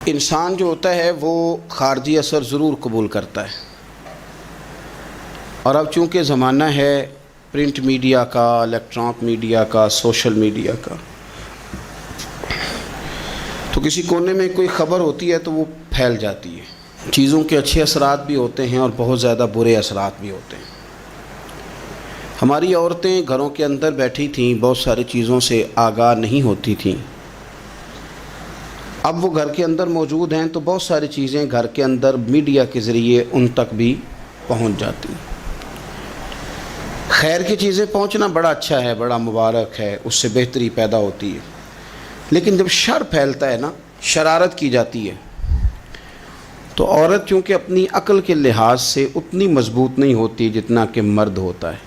انسان جو ہوتا ہے وہ خارجی اثر ضرور قبول کرتا ہے، اور اب چونکہ زمانہ ہے پرنٹ میڈیا کا، الیکٹرانک میڈیا کا، سوشل میڈیا کا، تو کسی کونے میں کوئی خبر ہوتی ہے تو وہ پھیل جاتی ہے۔ چیزوں کے اچھے اثرات بھی ہوتے ہیں اور بہت زیادہ برے اثرات بھی ہوتے ہیں۔ ہماری عورتیں گھروں کے اندر بیٹھی تھیں، بہت ساری چیزوں سے آگاہ نہیں ہوتی تھیں۔ اب وہ گھر کے اندر موجود ہیں تو بہت ساری چیزیں گھر کے اندر میڈیا کے ذریعے ان تک بھی پہنچ جاتی ہیں۔ خیر کی چیزیں پہنچنا بڑا اچھا ہے، بڑا مبارک ہے، اس سے بہتری پیدا ہوتی ہے، لیکن جب شر پھیلتا ہے نا، شرارت کی جاتی ہے، تو عورت چونکہ اپنی عقل کے لحاظ سے اتنی مضبوط نہیں ہوتی جتنا کہ مرد ہوتا ہے،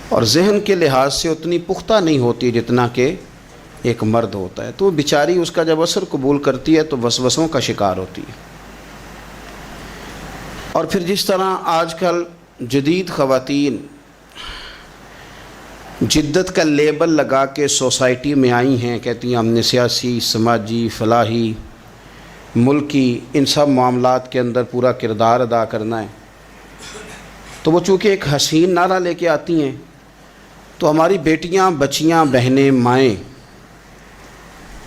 اور ذہن کے لحاظ سے اتنی پختہ نہیں ہوتی جتنا کہ ایک مرد ہوتا ہے، تو بیچاری اس کا جب اثر قبول کرتی ہے تو وسوسوں کا شکار ہوتی ہے۔ اور پھر جس طرح آج کل جدید خواتین جدت کا لیبل لگا کے سوسائٹی میں آئی ہیں، کہتی ہیں ہم نے سیاسی، سماجی، فلاحی، ملکی، ان سب معاملات کے اندر پورا کردار ادا کرنا ہے، تو وہ چونکہ ایک حسین نعرہ لے کے آتی ہیں، تو ہماری بیٹیاں، بچیاں، بہنیں، مائیں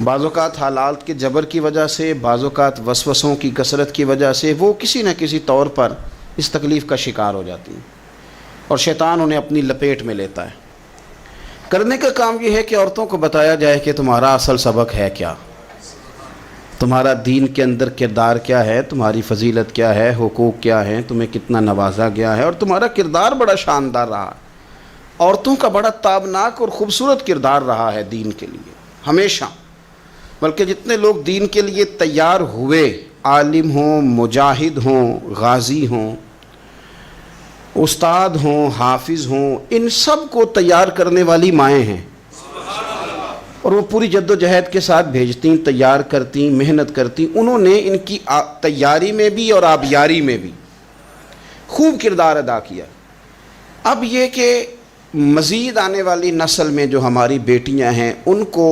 بعض اوقات حالات کے جبر کی وجہ سے، بعض اوقات وسوسوں کی کثرت کی وجہ سے وہ کسی نہ کسی طور پر اس تکلیف کا شکار ہو جاتی ہیں، اور شیطان انہیں اپنی لپیٹ میں لیتا ہے۔ کرنے کا کام یہ ہے کہ عورتوں کو بتایا جائے کہ تمہارا اصل سبق ہے کیا، تمہارا دین کے اندر کردار کیا ہے، تمہاری فضیلت کیا ہے، حقوق کیا ہیں، تمہیں کتنا نوازا گیا ہے، اور تمہارا کردار بڑا شاندار رہا ہے، عورتوں کا بڑا تابناک اور خوبصورت کردار رہا ہے دین کے لیے ہمیشہ۔ بلکہ جتنے لوگ دین کے لیے تیار ہوئے، عالم ہوں، مجاہد ہوں، غازی ہوں، استاد ہوں، حافظ ہوں، ان سب کو تیار کرنے والی مائیں ہیں، اور وہ پوری جد و جہد کے ساتھ بھیجتیں، تیار کرتیں، محنت کرتیں۔ انہوں نے ان کی تیاری میں بھی اور آبیاری میں بھی خوب کردار ادا کیا۔ اب یہ کہ مزید آنے والی نسل میں جو ہماری بیٹیاں ہیں، ان کو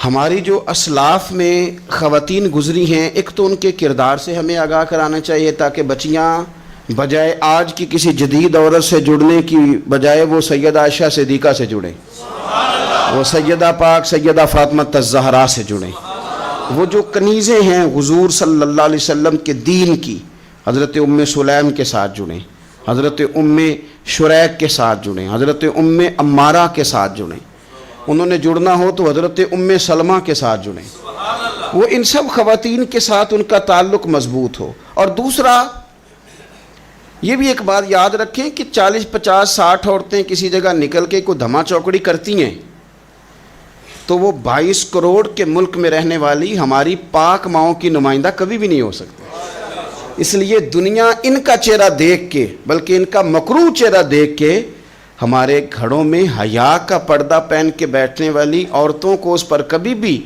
ہماری جو اسلاف میں خواتین گزری ہیں، ایک تو ان کے کردار سے ہمیں آگاہ کرانا چاہیے، تاکہ بچیاں بجائے آج کی کسی جدید عورت سے جڑنے کی بجائے وہ سیدہ عائشہ صدیقہ سے جڑیں، وہ سیدہ پاک سیدہ فاطمہ الزہرا سے جڑیں، وہ جو کنیزیں ہیں حضور صلی اللہ علیہ وسلم کے دین کی، حضرت ام سلیم کے ساتھ جڑیں، حضرت ام شریک کے ساتھ جڑیں، حضرت ام عمارہ کے ساتھ جڑیں، انہوں نے جڑنا ہو تو حضرت ام سلمہ کے ساتھ جڑیں، وہ ان سب خواتین کے ساتھ ان کا تعلق مضبوط ہو۔ اور دوسرا یہ بھی ایک بات یاد رکھیں کہ 40، 50، 60 عورتیں کسی جگہ نکل کے کوئی دھما چوکڑی کرتی ہیں تو وہ 22 کروڑ کے ملک میں رہنے والی ہماری پاک ماؤں کی نمائندہ کبھی بھی نہیں ہو سکتی۔ اس لیے دنیا ان کا چہرہ دیکھ کے، بلکہ ان کا مکروہ چہرہ دیکھ کے، ہمارے گھروں میں حیا کا پردہ پہن کے بیٹھنے والی عورتوں کو اس پر کبھی بھی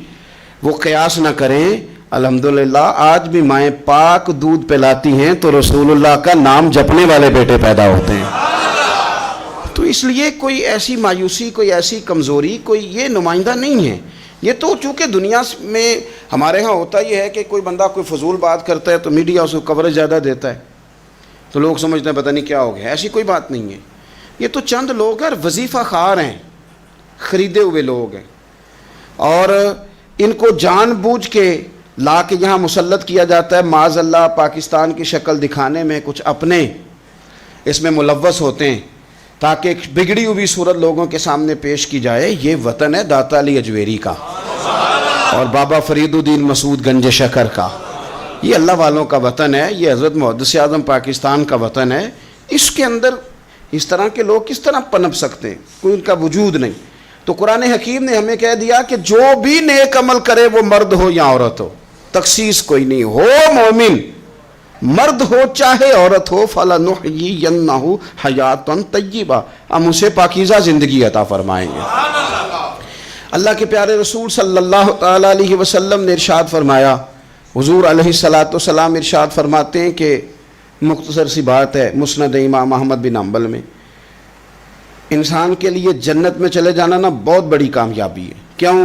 وہ قیاس نہ کریں۔ الحمدللہ آج بھی مائیں پاک دودھ پلاتی ہیں تو رسول اللہ کا نام جپنے والے بیٹے پیدا ہوتے ہیں۔ تو اس لیے کوئی ایسی مایوسی، کوئی ایسی کمزوری، کوئی یہ نمائندہ نہیں ہے۔ یہ تو چونکہ دنیا میں ہمارے ہاں ہوتا یہ ہے کہ کوئی بندہ کوئی فضول بات کرتا ہے تو میڈیا اس کو کوریج زیادہ دیتا ہے، تو لوگ سمجھتے ہیں پتہ نہیں کیا ہو گیا۔ ایسی کوئی بات نہیں ہے، یہ تو چند لوگ ہیں، وظیفہ خوار ہیں، خریدے ہوئے لوگ ہیں، اور ان کو جان بوجھ کے لا کے یہاں مسلط کیا جاتا ہے، معاذ اللہ پاکستان کی شکل دکھانے میں کچھ اپنے اس میں ملوث ہوتے ہیں، تاکہ ایک بگڑی ہوئی صورت لوگوں کے سامنے پیش کی جائے۔ یہ وطن ہے داتا علی اجویری کا اور بابا فرید الدین مسعود گنج شکر کا، یہ اللہ والوں کا وطن ہے، یہ حضرت محدث اعظم پاکستان کا وطن ہے۔ اس کے اندر اس طرح کے لوگ کس طرح پنپ سکتے ہیں؟ کوئی ان کا وجود نہیں۔ تو قرآن حکیم نے ہمیں کہہ دیا کہ جو بھی نیک عمل کرے وہ مرد ہو یا عورت ہو، تخصیص کوئی نہیں، ہو مومن، مرد ہو چاہے عورت ہو، فَلَنُحْيِيَنَّهُ حَيَاةً طَيِّبَةً، ہم اسے پاکیزہ زندگی عطا فرمائیں گے۔ اللہ کے پیارے رسول صلی اللہ تعالیٰ علیہ وسلم نے ارشاد فرمایا، حضور علیہ السلام ارشاد فرماتے ہیں کہ مختصر سی بات ہے، مسند امام احمد بن حنبل میں، انسان کے لیے جنت میں چلے جانا نا بہت بڑی کامیابی ہے۔ کیوں؟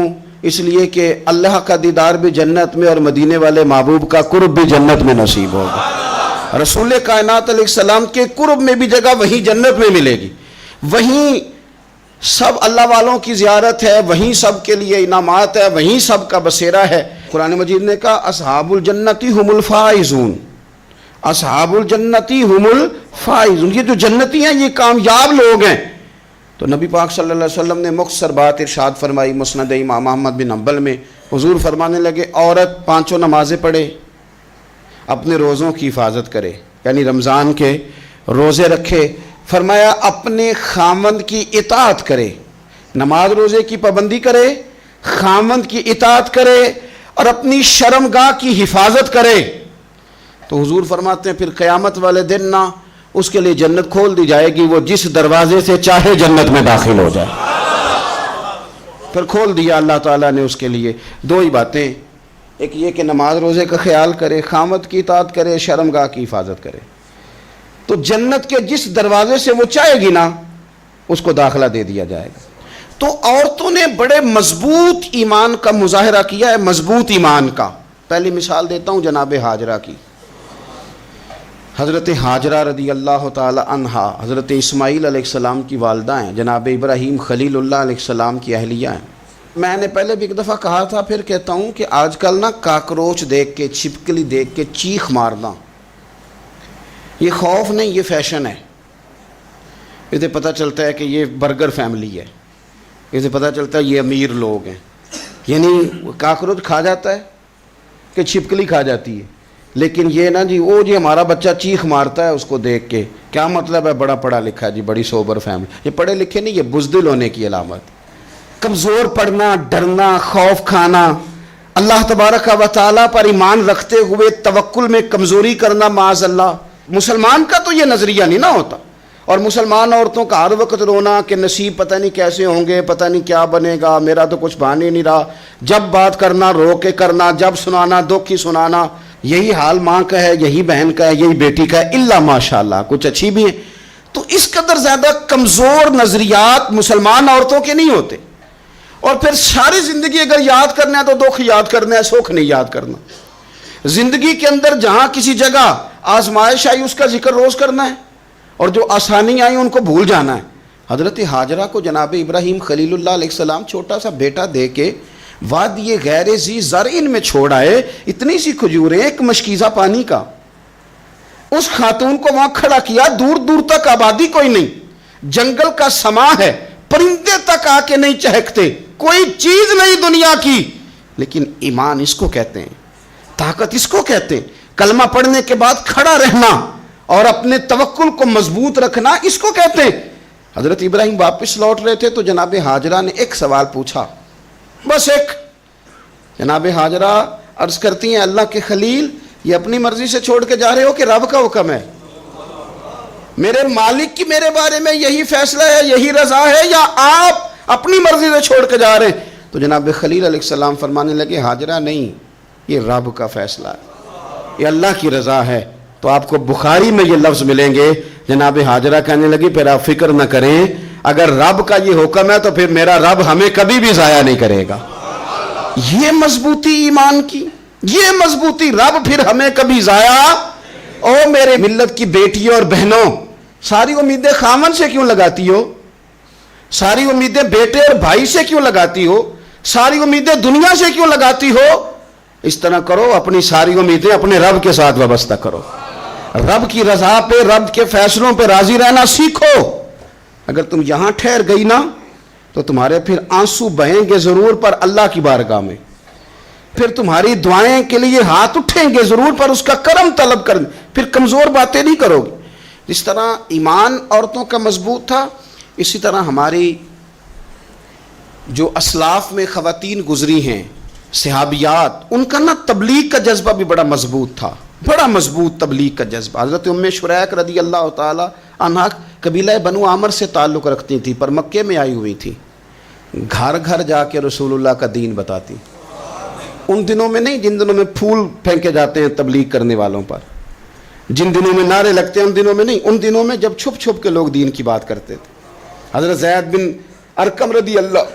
اس لیے کہ اللہ کا دیدار بھی جنت میں اور مدینے والے محبوب کا قرب بھی جنت میں نصیب ہوگا۔ رسول کائنات علیہ السلام کے قرب میں بھی جگہ وہیں جنت میں ملے گی، وہیں سب اللہ والوں کی زیارت ہے، وہیں سب کے لیے انعامات ہے، وہیں سب کا بسیرا ہے۔ قرآن مجید نے کہا اصحاب الجنتی ہم الفائزون، اصحاب الجنتی ہم الفائزون، یہ جو جنتی ہیں یہ کامیاب لوگ ہیں۔ تو نبی پاک صلی اللہ علیہ وسلم نے مختصر بات ارشاد فرمائی مسند امام احمد بن حنبل میں۔ حضور فرمانے لگے عورت 5 نمازیں پڑھے، اپنے روزوں کی حفاظت کرے، یعنی رمضان کے روزے رکھے، فرمایا اپنے خامند کی اطاعت کرے، نماز روزے کی پابندی کرے، خامند کی اطاعت کرے اور اپنی شرمگاہ کی حفاظت کرے۔ تو حضور فرماتے ہیں پھر قیامت والے دن نہ اس کے لیے جنت کھول دی جائے گی، وہ جس دروازے سے چاہے جنت میں داخل ہو جائے۔ پھر کھول دیا اللہ تعالیٰ نے اس کے لیے۔ 2 ہی باتیں، ایک یہ کہ نماز روزے کا خیال کرے، خامد کی اطاعت کرے، شرمگاہ کی حفاظت کرے، تو جنت کے جس دروازے سے وہ چاہے گی نا اس کو داخلہ دے دیا جائے گا۔ تو عورتوں نے بڑے مضبوط ایمان کا مظاہرہ کیا ہے، مضبوط ایمان کا۔ پہلی مثال دیتا ہوں جناب ہاجرہ کی۔ حضرت ہاجرہ رضی اللہ تعالی عنہا حضرت اسماعیل علیہ السلام کی والدہ ہیں، جناب ابراہیم خلیل اللہ علیہ السلام کی اہلیہ ہیں۔ میں نے پہلے بھی ایک دفعہ کہا تھا، پھر کہتا ہوں کہ آج کل نا کاکروچ دیکھ کے، چھپکلی دیکھ کے چیخ مارنا یہ خوف نہیں، یہ فیشن ہے۔ اسے پتہ چلتا ہے کہ یہ برگر فیملی ہے، اسے پتہ چلتا ہے یہ امیر لوگ ہیں۔ یعنی کاکروچ کھا جاتا ہے کہ چھپکلی کھا جاتی ہے، لیکن یہ نا جی وہ جی ہمارا بچہ چیخ مارتا ہے اس کو دیکھ کے، کیا مطلب ہے بڑا پڑھا لکھا جی، بڑی سوبر فیملی۔ یہ پڑھے لکھے نہیں، یہ بزدل ہونے کی علامت۔ کمزور پڑنا، ڈرنا، خوف کھانا، اللہ تبارک و تعالیٰ پر ایمان رکھتے ہوئے توکل میں کمزوری کرنا، معاذ اللہ۔ مسلمان کا تو یہ نظریہ نہیں نہ ہوتا، اور مسلمان عورتوں کا ہر وقت رونا کہ نصیب پتہ نہیں کیسے ہوں گے، پتہ نہیں کیا بنے گا، میرا تو کچھ بن ہی نہیں رہا۔ جب بات کرنا رو کے کرنا، جب سنانا دکھ ہی سنانا۔ یہی حال ماں کا ہے، یہی بہن کا ہے، یہی بیٹی کا ہے، الا ماشاءاللہ کچھ اچھی بھی ہیں۔ تو اس قدر زیادہ کمزور نظریات مسلمان عورتوں کے نہیں ہوتے۔ اور پھر ساری زندگی اگر یاد کرنا ہے تو دکھ یاد کرنا ہے، سکھ نہیں یاد کرنا۔ زندگی کے اندر جہاں کسی جگہ آزمائش آئی اس کا ذکر روز کرنا ہے، اور جو آسانی آئی ان کو بھول جانا ہے۔ حضرت ہاجرہ کو جناب ابراہیم خلیل اللہ علیہ السلام چھوٹا سا بیٹا دے کے وادی غیر ذی زرعین میں چھوڑ آئے، اتنی سی کھجوریں، ایک مشکیزہ پانی کا۔ اس خاتون کو وہاں کھڑا کیا، دور دور تک آبادی کوئی نہیں، جنگل کا سما ہے، پرندے تک آ کے نہیں چہکتے، کوئی چیز نہیں دنیا کی، لیکن ایمان اس کو کہتے ہیں، طاقت اس کو کہتے ہیں، کلمہ پڑھنے کے بعد کھڑا رہنا اور اپنے توکل کو مضبوط رکھنا اس کو کہتے ہیں۔ حضرت ابراہیم واپس لوٹ رہے تھے تو جناب ہاجرہ نے ایک سوال پوچھا، بس ایک۔ جناب ہاجرہ عرض کرتی ہیں اللہ کے خلیل، یہ اپنی مرضی سے چھوڑ کے جا رہے ہو کہ رب کا حکم ہے؟ میرے مالک کی میرے بارے میں یہی فیصلہ ہے، یہی رضا ہے، یا آپ اپنی مرضی سے چھوڑ کے جا رہے ہیں؟ تو جناب خلیل علیہ السلام فرمانے لگے ہاجرہ نہیں، یہ رب کا فیصلہ ہے، یہ اللہ کی رضا ہے۔ تو آپ کو بخاری میں یہ لفظ ملیں گے، جناب ہاجرہ کہنے لگی پھر آپ فکر نہ کریں، اگر رب کا یہ حکم ہے تو پھر میرا رب ہمیں کبھی بھی ضائع نہیں کرے گا۔ یہ مضبوطی ایمان کی، یہ مضبوطی، رب پھر ہمیں کبھی ضائع۔ او میرے ملت کی بیٹیوں اور بہنوں، ساری امیدیں خامن سے کیوں لگاتی ہو؟ ساری امیدیں بیٹے اور بھائی سے کیوں لگاتی ہو؟ ساری امیدیں دنیا سے کیوں لگاتی ہو؟ اس طرح کرو، اپنی ساری امیدیں اپنے رب کے ساتھ وابستہ کرو، رب کی رضا پہ، رب کے فیصلوں پہ راضی رہنا سیکھو۔ اگر تم یہاں ٹھہر گئی نا تو تمہارے پھر آنسو بہیں گے ضرور پر اللہ کی بارگاہ میں، پھر تمہاری دعائیں کے لیے ہاتھ اٹھیں گے ضرور پر اس کا کرم طلب کریں، پھر کمزور باتیں نہیں کرو گے۔ جس طرح ایمان عورتوں کا مضبوط تھا، اسی طرح ہماری جو اسلاف میں خواتین گزری ہیں، صحابیات، ان کا نا تبلیغ کا جذبہ بھی بڑا مضبوط تھا، بڑا مضبوط تبلیغ کا جذبہ۔ حضرت ام شریک رضی اللہ تعالی عنہا قبیلہ بنو عامر سے تعلق رکھتی تھی، پر مکے میں آئی ہوئی تھی، گھر گھر جا کے رسول اللہ کا دین بتاتی۔ ان دنوں میں نہیں جن دنوں میں پھول پھینکے جاتے ہیں تبلیغ کرنے والوں پر، جن دنوں میں نعرے لگتے ہیں ان دنوں میں نہیں، ان دنوں میں جب چھپ چھپ کے لوگ دین کی بات کرتے تھے۔ حضرت زید بن ارقم رضی اللہ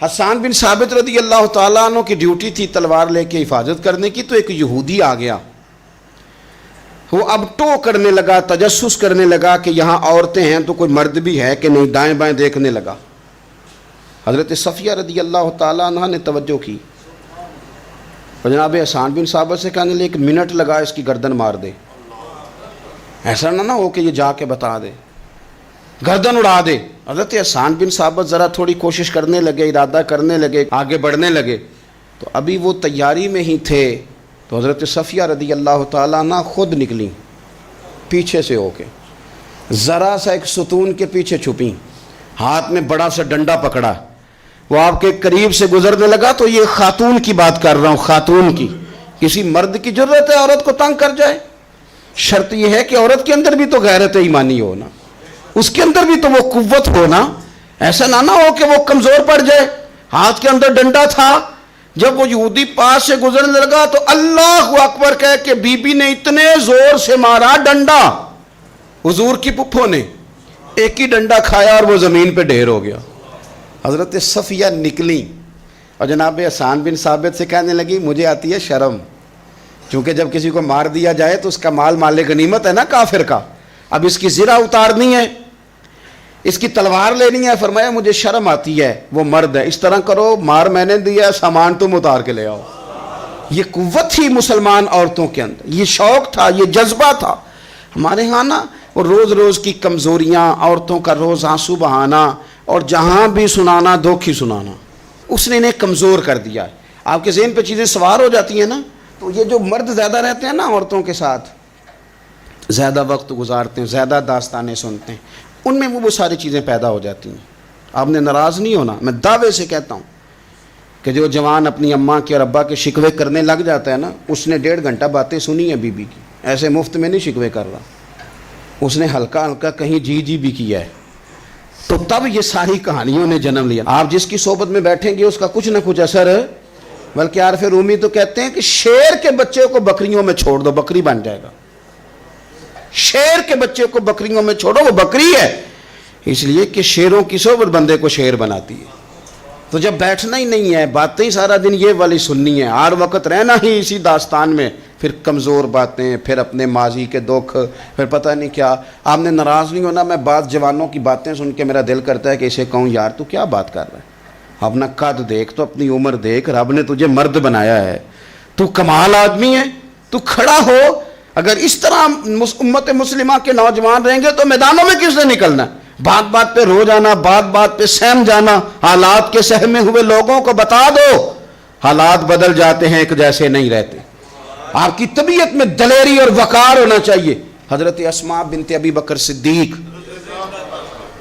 حسان بن ثابت رضی اللہ تعالیٰ عنہ کی ڈیوٹی تھی تلوار لے کے حفاظت کرنے کی، تو ایک یہودی آ گیا، وہ اب ٹو کرنے لگا، تجسس کرنے لگا کہ یہاں عورتیں ہیں تو کوئی مرد بھی ہے کہ نہیں، دائیں بائیں دیکھنے لگا۔ حضرت صفیہ رضی اللہ تعالیٰ عنہ نے توجہ کی اور جناب حسان بن ثابت سے کہنے لگے 1 منٹ لگا اس کی گردن مار دے، ایسا نہ ہو کہ یہ جا کے بتا دے، گردن اڑا دے۔ حضرت حسان بن ثابت ذرا تھوڑی کوشش کرنے لگے، ارادہ کرنے لگے، آگے بڑھنے لگے، تو ابھی وہ تیاری میں ہی تھے تو حضرت صفیہ رضی اللہ تعالیٰ عنہ خود نکلیں پیچھے سے ہو کے، ذرا سا ایک ستون کے پیچھے چھپیں، ہاتھ میں بڑا سا ڈنڈا پکڑا، وہ آپ کے قریب سے گزرنے لگا۔ تو یہ خاتون کی بات کر رہا ہوں، خاتون کی، کسی مرد کی ضرورت ہے عورت کو تنگ کر جائے؟ شرط یہ ہے کہ عورت کے اندر بھی تو غیرت ایمانی ہو نا، اس کے اندر بھی تو وہ قوت ہو نا، ایسا نہ ہو کہ وہ کمزور پڑ جائے۔ ہاتھ کے اندر ڈنڈا تھا، جب وہ یہودی پاس سے گزرنے لگا تو اللہ اکبر کہہ کہ بی بی نے اتنے زور سے مارا ڈنڈا، حضور کی پھپھو نے ایک ہی ڈنڈا کھایا اور وہ زمین پہ ڈھیر ہو گیا۔ حضرت صفیہ نکلی اور جناب حسان بن ثابت سے کہنے لگی مجھے آتی ہے شرم، چونکہ جب کسی کو مار دیا جائے تو اس کا مال مال غنیمت ہے نا کافر کا، اب اس کی زرہ اتارنی ہے، اس کی تلوار لینی ہے۔ فرمایا مجھے شرم آتی ہے، وہ مرد ہے، اس طرح کرو مار میں نے دیا، سامان تم اتار کے لے آؤ۔ یہ قوت تھی مسلمان عورتوں کے اندر، یہ شوق تھا، یہ جذبہ تھا۔ ہمارے ہاں نا وہ روز روز کی کمزوریاں، عورتوں کا روز آنسو بہانا اور جہاں بھی سنانا دھوکھی سنانا، اس نے انہیں کمزور کر دیا ہے۔ آپ کے ذہن پہ چیزیں سوار ہو جاتی ہیں نا، تو یہ جو مرد زیادہ رہتے ہیں نا عورتوں کے ساتھ، زیادہ وقت گزارتے ہیں، زیادہ داستانیں سنتے ہیں، ان میں وہ ساری چیزیں پیدا ہو جاتی ہیں۔ آپ نے ناراض نہیں ہونا، میں دعوے سے کہتا ہوں کہ جو جوان اپنی اماں کے اور ابا کے شکوے کرنے لگ جاتا ہے نا، اس نے 1.5 گھنٹہ باتیں سنی ہیں بیوی کی، ایسے مفت میں نہیں شکوے کر رہا، اس نے ہلکا ہلکا کہیں جی بھی کیا ہے، تو تب یہ ساری کہانیوں نے جنم لیا۔ آپ جس کی صحبت میں بیٹھیں گے اس کا کچھ نہ کچھ اثر ہے، بلکہ عارف رومی تو کہتے ہیں کہ شیر کے بچے کو بکریوں میں چھوڑ دو، بکری بن جائے گا۔ شیر کے بچے کو بکریوں میں چھوڑو، وہ بکری ہے، اس لیے کہ شیروں کی صحبت بندے کو شیر بناتی ہے۔ تو جب بیٹھنا ہی نہیں ہے، باتیں ہی سارا دن یہ والی سننی ہے، ہر وقت رہنا ہی اسی داستان میں، پھر کمزور باتیں، پھر اپنے ماضی کے دکھ، پھر پتہ نہیں کیا۔ آپ نے ناراض نہیں ہونا، میں بعض جوانوں کی باتیں سن کے میرا دل کرتا ہے کہ اسے کہوں یار تو کیا بات کر رہا ہے، اپنا قد دیکھ، تو اپنی عمر دیکھ، رب نے تجھے مرد بنایا ہے، تو کمال آدمی ہے، تو کھڑا ہو۔ اگر اس طرح امت مسلمہ کے نوجوان رہیں گے تو میدانوں میں کس نے نکلنا ہے؟ بات بات پہ رو جانا، بات بات پہ سہم جانا، حالات کے سہمے ہوئے لوگوں کو بتا دو حالات بدل جاتے ہیں، ایک جیسے نہیں رہتے۔ آپ کی طبیعت میں دلیری اور وقار ہونا چاہیے۔ حضرت اسماء بنت ابی بکر صدیق،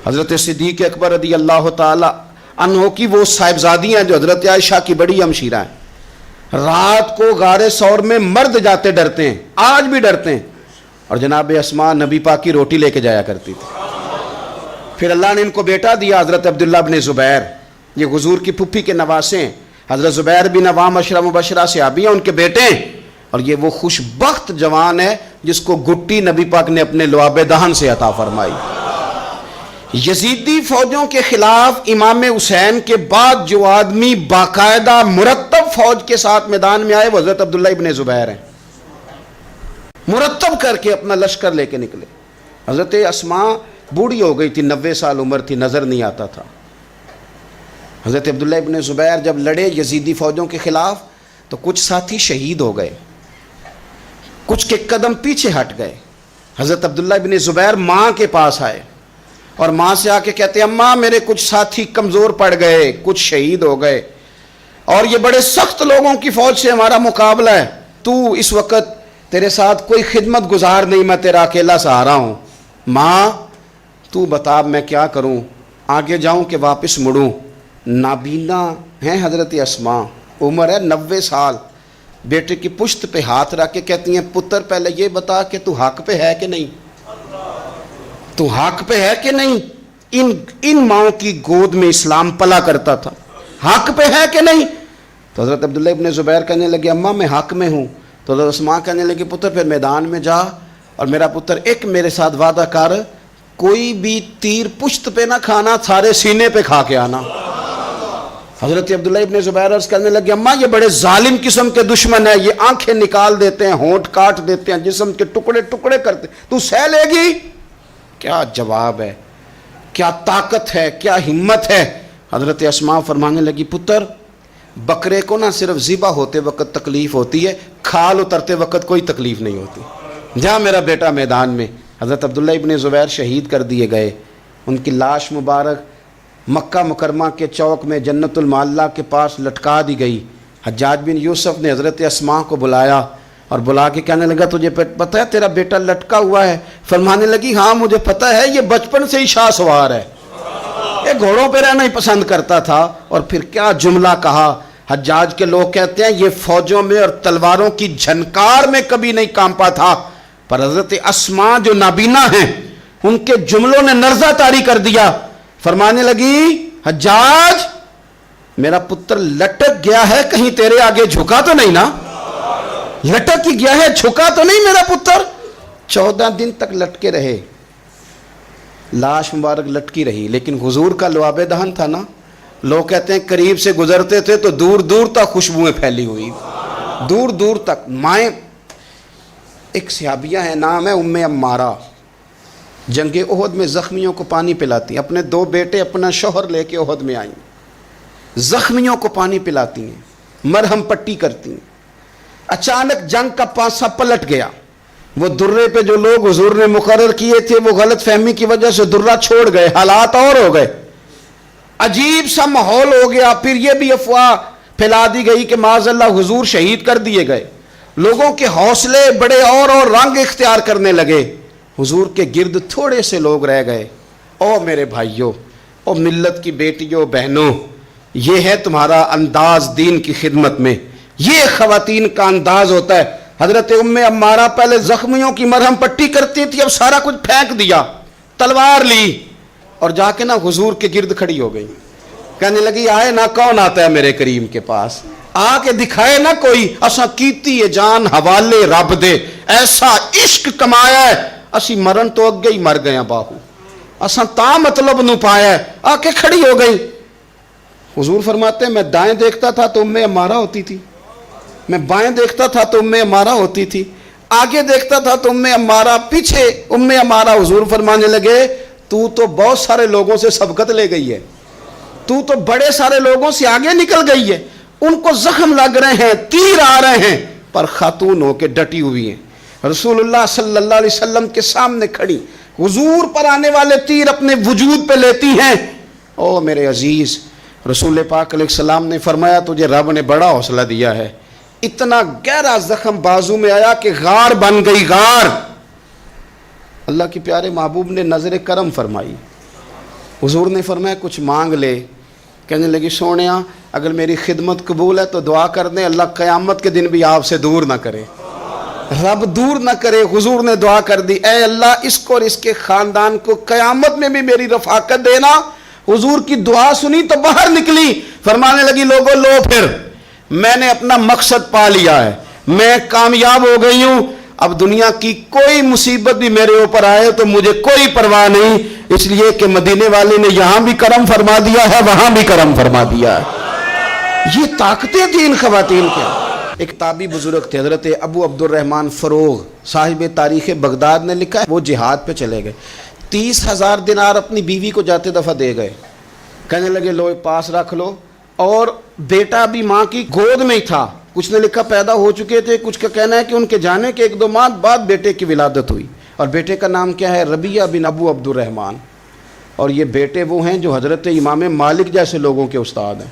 حضرت صدیق اکبر رضی اللہ تعالی عنہ کی وہ صاحبزادی ہیں جو حضرت عائشہ کی بڑی ہمشیرہ ہیں۔ رات کو غار ثور میں مرد جاتے ڈرتے ہیں، آج بھی ڈرتے ہیں، اور جناب اسماء نبی پاک کی روٹی لے کے جایا کرتی تھی۔ پھر اللہ نے ان کو بیٹا دیا، حضرت عبداللہ بن زبیر، یہ حضور کی پھپھی کے نواسے ہیں۔ حضرت زبیر بن عوام عشرہ مبشرہ صحابی ہیں، ان کے بیٹے ہیں، اور یہ وہ خوش بخت جوان ہے جس کو گٹی نبی پاک نے اپنے لعاب دہن سے عطا فرمائی۔ یزیدی فوجوں کے خلاف امام حسین کے بعد جو آدمی باقاعدہ مرتب فوج کے ساتھ میدان میں آئے وہ حضرت عبداللہ ابن زبیر ہیں، مرتب کر کے اپنا لشکر لے کے نکلے۔ حضرت اسماء بوڑھی ہو گئی تھی، 90 سال عمر تھی، نظر نہیں آتا تھا۔ حضرت عبداللہ ابن زبیر جب لڑے یزیدی فوجوں کے خلاف تو کچھ ساتھی شہید ہو گئے، کچھ کے قدم پیچھے ہٹ گئے۔ حضرت عبداللہ ابن زبیر ماں کے پاس آئے اور ماں سے آ کے کہتے ہیں اماں میرے کچھ ساتھی کمزور پڑ گئے، کچھ شہید ہو گئے، اور یہ بڑے سخت لوگوں کی فوج سے ہمارا مقابلہ ہے، تو اس وقت تیرے ساتھ کوئی خدمت گزار نہیں، میں تیرا اکیلا سہارا ہوں، ماں تو بتا میں کیا کروں، آگے جاؤں کہ واپس مڑوں؟ نابینا ہیں حضرت اسماء، عمر ہے 90 سال، بیٹے کی پشت پہ ہاتھ رکھ کے کہتی ہیں پتر پہلے یہ بتا کہ تو حق پہ ہے کہ نہیں، تو حق پہ ہے کہ نہیں؟ ان ماؤں کی گود میں اسلام پلا کرتا تھا، حق پہ ہے کہ نہیں؟ تو حضرت عبداللہ ابن زبیر کہنے لگے اماں میں حق میں ہوں۔ تو حضرت اسماء کہنے لگے پتر پھر میدان میں جا، اور میرا پتر ایک میرے ساتھ وعدہ کر، کوئی بھی تیر پشت پہ نہ کھانا، سارے سینے پہ کھا کے آنا۔ حضرت عبداللہ ابن زبیر عرض کرنے لگے اماں یہ بڑے ظالم قسم کے دشمن ہیں، یہ آنکھیں نکال دیتے ہیں، ہونٹ کاٹ دیتے ہیں، جسم کے ٹکڑے ٹکڑے کرتے، تو سہ لے گی؟ کیا جواب ہے، کیا طاقت ہے، کیا ہمت ہے۔ حضرت اسماء فرمانے لگی پتر بکرے کو نہ صرف ذبح ہوتے وقت تکلیف ہوتی ہے، کھال اترتے وقت کوئی تکلیف نہیں ہوتی، جا میرا بیٹا میدان میں۔ حضرت عبداللہ ابن زبیر شہید کر دیے گئے، ان کی لاش مبارک مکہ مکرمہ کے چوک میں جنت المعلہ کے پاس لٹکا دی گئی۔ حجاج بن یوسف نے حضرت اسماء کو بلایا اور بلا کے کہنے لگا تجھے پتہ ہے تیرا بیٹا لٹکا ہوا ہے؟ فرمانے لگی ہاں مجھے پتہ ہے، یہ بچپن سے ہی شاہ سوار ہے، یہ گھوڑوں پہ رہنا ہی پسند کرتا تھا۔ اور پھر کیا جملہ کہا، حجاج کے لوگ کہتے ہیں یہ فوجوں میں اور تلواروں کی جھنکار میں کبھی نہیں کانپا تھا، پر حضرت اسماء جو نابینا ہیں ان کے جملوں نے نرزہ طاری کر دیا۔ فرمانے لگی حجاج میرا پتر لٹک گیا ہے، کہیں تیرے آگے جھکا تو نہیں نا؟ لٹک ہی گیا ہے، جھکا تو نہیں میرا پتر؟ 14 دن تک لٹکے رہے، لاش مبارک لٹکی رہی، لیکن حضور کا لعاب دہن تھا نا، لوگ کہتے ہیں قریب سے گزرتے تھے تو دور دور تک خوشبوئیں پھیلی ہوئی، دور دور تک۔ مائیں ایک صحابیہ ہے، نام ہے ام عمارہ، جنگ احد میں زخمیوں کو پانی پلاتی، اپنے 2 بیٹے اپنا شوہر لے کے احد میں آئیں، زخمیوں کو پانی پلاتی ہیں، مرہم پٹی کرتی ہیں۔ اچانک جنگ کا پانسا پلٹ گیا، وہ درے پہ جو لوگ حضور نے مقرر کیے تھے وہ غلط فہمی کی وجہ سے درہ چھوڑ گئے، حالات اور ہو گئے، عجیب سا ماحول ہو گیا۔ پھر یہ بھی افواہ پھیلا دی گئی کہ معاذ اللہ حضور شہید کر دیے گئے، لوگوں کے حوصلے بڑے اور رنگ اختیار کرنے لگے، حضور کے گرد تھوڑے سے لوگ رہ گئے۔ او میرے بھائیوں، او ملت کی بیٹیوں بہنوں، یہ ہے تمہارا انداز دین کی خدمت میں، یہ خواتین کا انداز ہوتا ہے۔ حضرت ام عمارہ پہلے زخمیوں کی مرہم پٹی کرتی تھی، اب سارا کچھ پھینک دیا، تلوار لی اور جا کے نا حضور کے گرد کھڑی ہو گئی، کہنے لگی آئے نا کون آتا ہے میرے کریم کے پاس، آ کے دکھائے نا کوئی، اساں کیتی ہے جان حوالے رب دے، ایسا عشق کمایا ہے اسی مرن تو اگے ہی مر گئے باہو، اساں تا مطلب نو پایا ہے، آ کے کھڑی ہو گئی۔ حضور فرماتے ہیں میں دائیں دیکھتا تھا تو ام عمارہ ہوتی تھی، میں بائیں دیکھتا تھا تو ام عمارہ ہوتی تھی، آگے دیکھتا تھا تو ام عمارہ، پیچھے ام عمارہ۔ حضور فرمانے لگے تو بہت سارے لوگوں سے سبقت لے گئی ہے، تو بڑے سارے لوگوں سے آگے نکل گئی ہے، ان کو زخم لگ رہے ہیں، تیر آ رہے ہیں، پر خاتون ہو کے ڈٹی ہوئی ہیں، رسول اللہ صلی اللہ علیہ وسلم کے سامنے کھڑی، حضور پر آنے والے تیر اپنے وجود پہ لیتی ہیں۔ او میرے عزیز، رسول پاک علیہ السلام نے فرمایا تجھے رب نے بڑا حوصلہ دیا ہے، اتنا گہرا زخم بازو میں آیا کہ غار بن گئی، غار۔ اللہ کے پیارے محبوب نے نظر کرم فرمائی، حضور نے فرمایا کچھ مانگ لے، کہنے لگی سونیا اگر میری خدمت قبول ہے تو دعا کر دیں اللہ قیامت کے دن بھی آپ سے دور نہ کرے، رب دور نہ کرے۔ حضور نے دعا کر دی، اے اللہ اس کو اور اس کے خاندان کو قیامت میں بھی میری رفاقت دینا۔ حضور کی دعا سنی تو باہر نکلی، فرمانے لگی لوگوں لو پھر میں نے اپنا مقصد پا لیا ہے، میں کامیاب ہو گئی ہوں، اب دنیا کی کوئی مصیبت بھی میرے اوپر آئے تو مجھے کوئی پرواہ نہیں، اس لیے کہ مدینے والے نے یہاں بھی کرم فرما دیا ہے وہاں بھی کرم فرما دیا ہے۔ یہ طاقتیں تھیں ان خواتین کے۔ ایک تابعی بزرگ تھے حضرت ابو عبد الرحمن فروغ، صاحب تاریخ بغداد نے لکھا ہے وہ جہاد پہ چلے گئے، 30,000 دینار اپنی بیوی کو جاتے دفعہ دے گئے، کہنے لگے لو پاس رکھ لو، اور بیٹا بھی ماں کی گود میں ہی تھا، کچھ نے لکھا پیدا ہو چکے تھے، کچھ کا کہنا ہے کہ ان کے جانے کے 1-2 ماہ بعد بیٹے کی ولادت ہوئی، اور بیٹے کا نام کیا ہے؟ ربیعہ بن ابو عبد الرحمن۔ اور یہ بیٹے وہ ہیں جو حضرت امام مالک جیسے لوگوں کے استاد ہیں،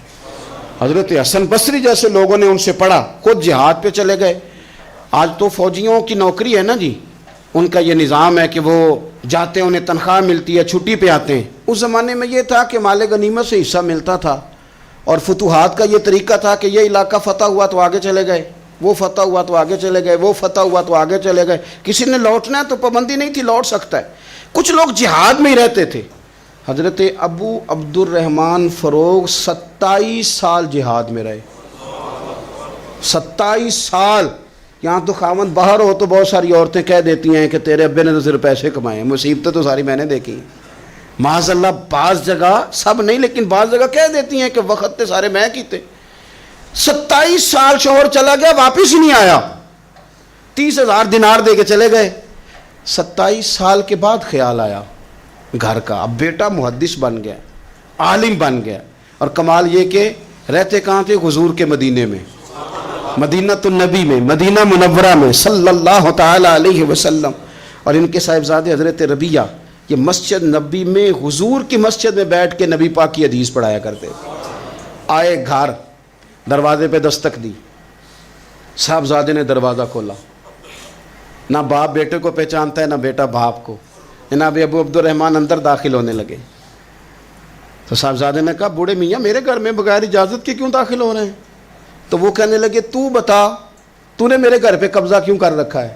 حضرت حسن بصری جیسے لوگوں نے ان سے پڑھا، خود جہاد پہ چلے گئے۔ آج تو فوجیوں کی نوکری ہے نا جی، ان کا یہ نظام ہے کہ وہ جاتے ہیں انہیں تنخواہ ملتی ہے، چھٹی پہ آتے ہیں۔ اس زمانے میں یہ تھا کہ مال غنیمت سے حصہ ملتا تھا، اور فتوحات کا یہ طریقہ تھا کہ یہ علاقہ فتح ہوا تو آگے چلے گئے، وہ فتح ہوا تو آگے چلے گئے، وہ فتح ہوا تو آگے چلے گئے، کسی نے لوٹنا ہے تو پابندی نہیں تھی، لوٹ سکتا ہے۔ کچھ لوگ جہاد میں ہی رہتے تھے۔ حضرت ابو عبد الرحمن فروغ 27 سال جہاد میں رہے، 27 سال۔ یہاں تو خاوند باہر ہو تو بہت ساری عورتیں کہہ دیتی ہیں کہ تیرے ابے نے تو صرف پیسے کمائے ہیں، مصیبتیں تو ساری میں نے دیکھی، معاذ اللہ بعض جگہ، سب نہیں لیکن بعض جگہ کہہ دیتی ہیں کہ وقت تے سارے میں کیتے۔ 27 سال شوہر چلا گیا، واپس ہی نہیں آیا، 30,000 دینار دے کے چلے گئے۔ 27 سال کے بعد خیال آیا گھر کا، اب بیٹا محدث بن گیا، عالم بن گیا، اور کمال یہ کہ رہتے کہاں تھے؟ حضور کے مدینے میں، مدینہ النبی میں، مدینہ منورہ میں صلی اللہ تعالی علیہ وسلم۔ اور ان کے صاحبزادے حضرت ربیہ یہ مسجد نبی میں، حضور کی مسجد میں بیٹھ کے نبی پاک کی حدیث پڑھایا کرتے۔ آئے گھر، دروازے پہ دستک دی، صاحبزادے نے دروازہ کھولا، نہ باپ بیٹے کو پہچانتا ہے نہ بیٹا باپ کو۔ جناب ابو عبد الرحمن اندر داخل ہونے لگے تو صاحبزادے نے کہا بوڑھے میاں میرے گھر میں بغیر اجازت کے کیوں داخل ہو رہے ہیں؟ تو وہ کہنے لگے تو بتا تو نے میرے گھر پہ قبضہ کیوں کر رکھا ہے؟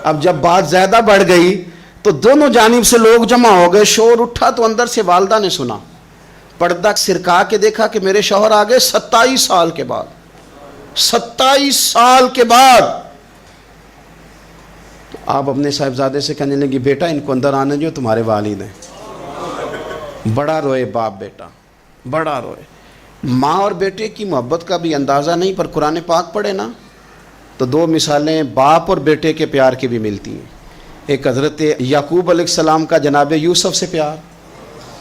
اب جب بات زیادہ بڑھ گئی تو دونوں جانب سے لوگ جمع ہو گئے، شور اٹھا تو اندر سے والدہ نے سنا، پردہ سرکا کے دیکھا کہ میرے شوہر آ گئے 27 سال کے بعد، 27 سال کے بعد۔ تو آپ اپنے صاحبزادے سے کہنے لگی بیٹا ان کو اندر آنے جو، تمہارے والد ہیں۔ بڑا روئے باپ بیٹا، بڑا روئے۔ ماں اور بیٹے کی محبت کا بھی اندازہ نہیں، پر قرآن پاک پڑھے نا تو دو مثالیں باپ اور بیٹے کے پیار کی بھی ملتی ہیں۔ ایک حضرت یعقوب علیہ السلام کا جناب یوسف سے پیار،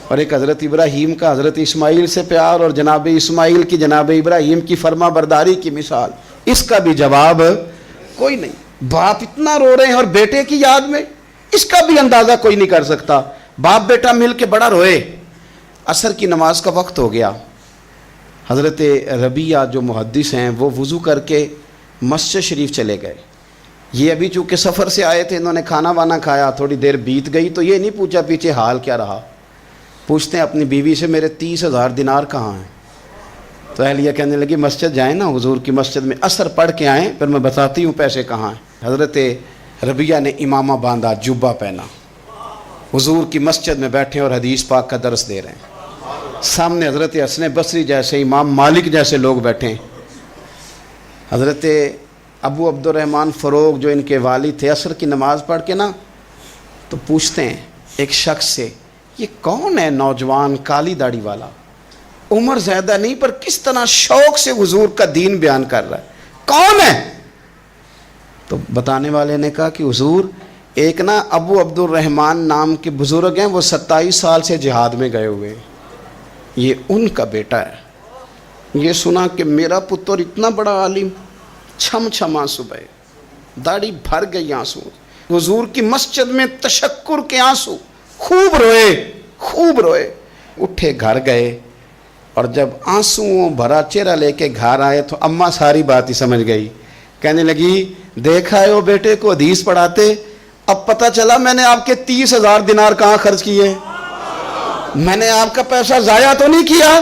اور ایک حضرت ابراہیم کا حضرت اسماعیل سے پیار، اور جناب اسماعیل کی جناب ابراہیم کی فرما برداری کی مثال، اس کا بھی جواب کوئی نہیں۔ باپ اتنا رو رہے ہیں اور بیٹے کی یاد میں، اس کا بھی اندازہ کوئی نہیں کر سکتا۔ باپ بیٹا مل کے بڑا روئے۔ عصر کی نماز کا وقت ہو گیا، حضرت ربیہ جو محدث ہیں وہ وضو کر کے مسجد شریف چلے گئے۔ یہ ابھی چونکہ سفر سے آئے تھے، انہوں نے کھانا وانا کھایا، تھوڑی دیر بیت گئی تو یہ نہیں پوچھا پیچھے حال کیا رہا، پوچھتے ہیں اپنی بیوی سے میرے 30,000 دینار کہاں ہیں؟ تو اہلیہ کہنے لگی مسجد جائیں نا، حضور کی مسجد میں عصر پڑھ کے آئیں، پھر میں بتاتی ہوں پیسے کہاں ہیں۔ حضرت ربیہ نے امامہ باندھا، جبہ پہنا، حضور کی مسجد میں بیٹھے اور حدیث پاک کا درس دے رہے ہیں۔ سامنے حضرت حسن بصری جیسے، امام مالک جیسے لوگ بیٹھے ہیں۔ حضرت ابو عبد الرحمن فروغ جو ان کے والد تھے، عصر کی نماز پڑھ کے نا تو پوچھتے ہیں ایک شخص سے یہ کون ہے نوجوان کالی داڑھی والا، عمر زیادہ نہیں پر کس طرح شوق سے حضور کا دین بیان کر رہا ہے، کون ہے؟ تو بتانے والے نے کہا کہ حضور ایک نا ابو عبد الرحمن نام کے بزرگ ہیں، وہ 27 سال سے جہاد میں گئے ہوئے، یہ ان کا بیٹا ہے۔ یہ سنا کہ میرا پتر اتنا بڑا عالم، چھم چھم آنسو بہے، داڑھی بھر گئی آنسو، حضور کی مسجد میں تشکر کے آنسو، خوب روئے، خوب روئے۔ اٹھے گھر گئے، اور جب آنسوؤں بھرا چہرہ لے کے گھر آئے تو اماں ساری بات ہی سمجھ گئی، کہنے لگی دیکھا ہے وہ بیٹے کو حدیث پڑھاتے، اب پتہ چلا میں نے آپ کے 30,000 دینار کہاں خرچ کیے، میں نے آپ کا پیسہ ضائع تو نہیں کیا۔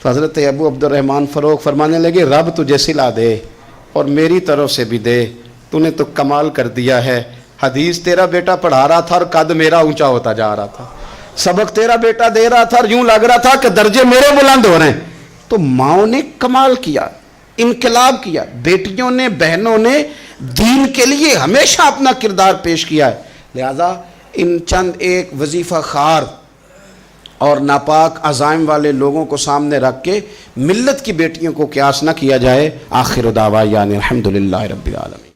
تو حضرت ابو عبد الرحمن فروغ فرمانے لگے رب تجھے صلہ دے اور میری طرف سے بھی دے، تو نے تو کمال کر دیا ہے، حدیث تیرا بیٹا پڑھا رہا تھا اور قد میرا اونچا ہوتا جا رہا تھا، سبق تیرا بیٹا دے رہا تھا اور یوں لگ رہا تھا کہ درجے میرے بلند ہو رہے ہیں۔ تو ماؤں نے کمال کیا، انقلاب کیا، بیٹیوں نے بہنوں نے دین کے لیے ہمیشہ اپنا کردار پیش کیا ہے۔ لہذا ان چند ایک وظیفہ خوار اور ناپاک عزائم والے لوگوں کو سامنے رکھ کے ملت کی بیٹیوں کو قیاس نہ کیا جائے۔ آخر دعوانا الحمدللہ رب العالمین۔